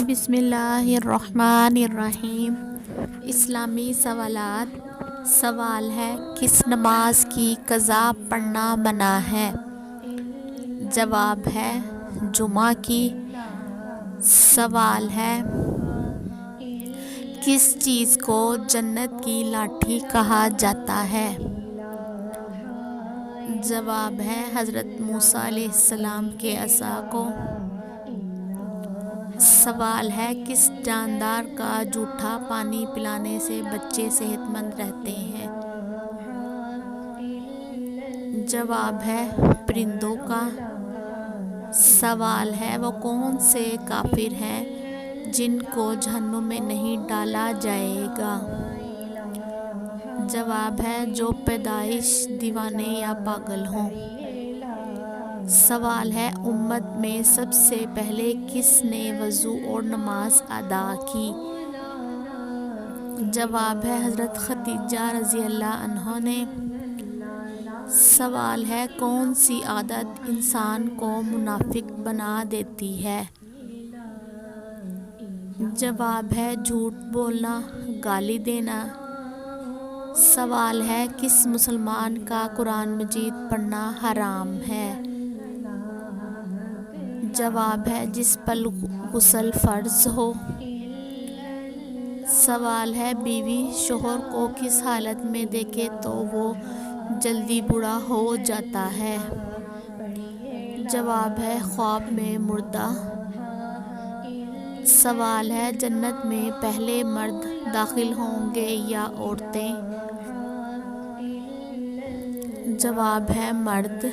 بسم اللہ الرحمن الرحیم۔ اسلامی سوالات۔ سوال ہے، کس نماز کی قضا پڑھنا منع ہے؟ جواب ہے، جمعہ کی۔ سوال ہے، کس چیز کو جنت کی لاٹھی کہا جاتا ہے؟ جواب ہے، حضرت موسیٰ علیہ السلام کے عصا کو۔ سوال ہے، کس جاندار کا جھوٹا پانی پلانے سے بچے صحت مند رہتے ہیں؟ جواب ہے، پرندوں کا۔ سوال ہے، وہ کون سے کافر ہیں جن کو جہنم میں نہیں ڈالا جائے گا؟ جواب ہے، جو پیدائش دیوانے یا پاگل ہوں۔ سوال ہے، امت میں سب سے پہلے کس نے وضو اور نماز ادا کی؟ جواب ہے، حضرت خدیجہ رضی اللہ عنہا نے۔ سوال ہے، کون سی عادت انسان کو منافق بنا دیتی ہے؟ جواب ہے، جھوٹ بولنا، گالی دینا۔ سوال ہے، کس مسلمان کا قرآن مجید پڑھنا حرام ہے؟ جواب ہے، جس پر غسل فرض ہو۔ سوال ہے، بیوی شوہر کو کس حالت میں دیکھے تو وہ جلدی بوڑھا ہو جاتا ہے؟ جواب ہے، خواب میں مردہ۔ سوال ہے، جنت میں پہلے مرد داخل ہوں گے یا عورتیں؟ جواب ہے، مرد۔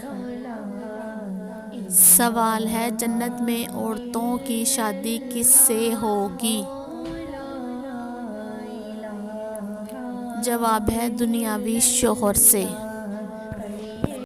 سوال ہے، جنت میں عورتوں کی شادی کس سے ہوگی؟ جواب ہے، دنیاوی شوہر سے۔